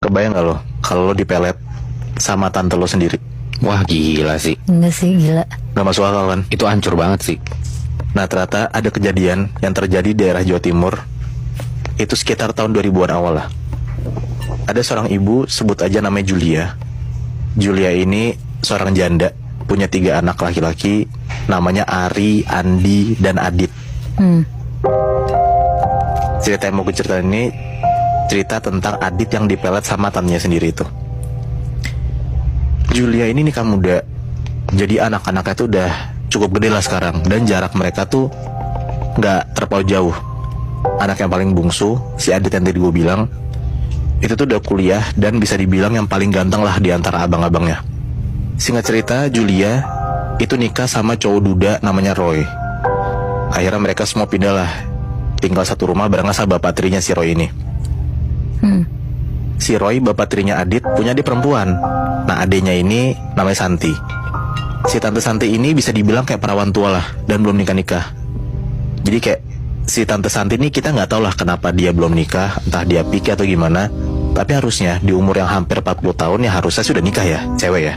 Kebayang gak lo kalau lo dipelet sama tante lo sendiri? Wah gila sih. Enggak sih, gila. Gak masuk akal kan? Itu hancur banget sih. Nah ternyata ada kejadian yang terjadi di daerah Jawa Timur. Itu sekitar tahun 2000-an awal lah. Ada seorang ibu, sebut aja namanya Julia. Julia ini seorang janda, punya 3 anak laki-laki. Namanya Ari, Andi, dan Adit. Cerita yang mau gue ceritain ini cerita tentang Adit yang dipelet sama tantenya sendiri itu. Julia ini nikah muda, jadi anak-anaknya tuh udah cukup gede lah sekarang. Dan jarak mereka tuh gak terpaut jauh. Anak yang paling bungsu, si Adit yang tadi gue bilang, itu tuh udah kuliah dan bisa dibilang yang paling ganteng lah di antara abang-abangnya. Singkat cerita, Julia itu nikah sama cowok duda namanya Roy. Akhirnya mereka semua pindah lah, tinggal satu rumah barengan sama bapak tirinya si Roy ini. Si Roy, bapak tirinya Adit, punya adik perempuan. Nah adiknya ini namanya Santi. Si tante Santi ini bisa dibilang kayak perawan tua lah, dan belum nikah-nikah. Jadi kayak si tante Santi ini kita nggak tahu lah kenapa dia belum nikah, entah dia pikir atau gimana. Tapi harusnya di umur yang hampir 40 tahun ya harusnya sudah nikah ya, cewek ya.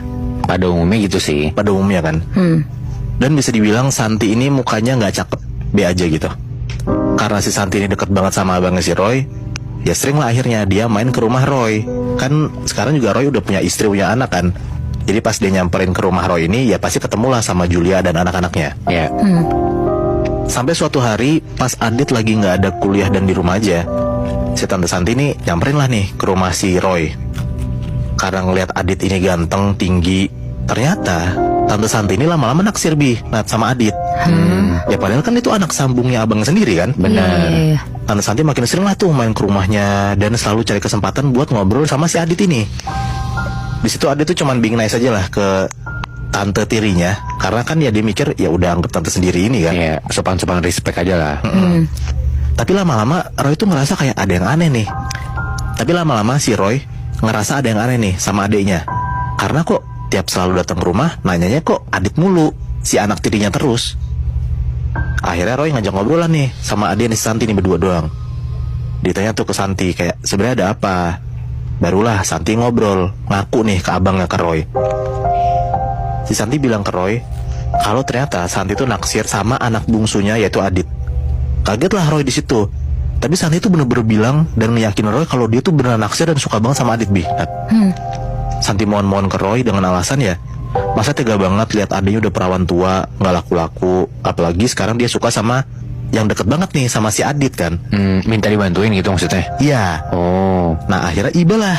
Pada umumnya gitu sih. Pada umumnya kan. Dan bisa dibilang Santi ini mukanya nggak cakep, B aja gitu. Karena si Santi ini deket banget sama abangnya si Roy, ya sering lah akhirnya dia main ke rumah Roy. Kan sekarang juga Roy udah punya istri, punya anak kan. Jadi pas dia nyamperin ke rumah Roy ini, ya pasti ketemulah sama Julia dan anak-anaknya. Ya. Sampai suatu hari pas Adit lagi nggak ada kuliah dan di rumah aja, si tante Santi ini nyamperin lah nih ke rumah si Roy. Karena ngelihat Adit ini ganteng, tinggi, ternyata tante Santi ini lama-lama naksir sama Adit. Ya padahal kan itu anak sambungnya abang sendiri kan. Benar. Iya. Tante Santi makin sering lah tuh main ke rumahnya dan selalu cari kesempatan buat ngobrol sama si Adit ini. Di situ Adit tuh cuman being nice aja lah ke tante tirinya, karena kan ya dia mikir ya udah anggap tante sendiri ini kan. Ya sopan-sopan respect aja lah. Tapi lama-lama Roy tuh ngerasa kayak ada yang aneh nih. Tapi lama-lama si Roy ngerasa ada yang aneh nih sama adiknya. Karena kok tiap selalu datang ke rumah nanyanya kok Adit mulu, si anak tirinya terus. Akhirnya Roy ngajak ngobrolan nih sama adik si Santi nih berdua doang. Ditanya tuh ke Santi kayak sebenarnya ada apa. Barulah Santi ngobrol, ngaku nih ke abangnya ke Roy. Si Santi bilang ke Roy kalau ternyata Santi tuh naksir sama anak bungsunya yaitu Adit. Kaget lah Roy di situ. Tapi Santi tuh bener-bener bilang dan ngeyakinin Roy kalau dia tuh beneran naksir dan suka banget sama Adit Santi mohon-mohon ke Roy dengan alasan ya, masa tega banget lihat adiknya udah perawan tua, nggak laku-laku, apalagi sekarang dia suka sama yang deket banget nih sama si Adit kan. Minta dibantuin gitu maksudnya. Iya. Oh. Nah akhirnya iba lah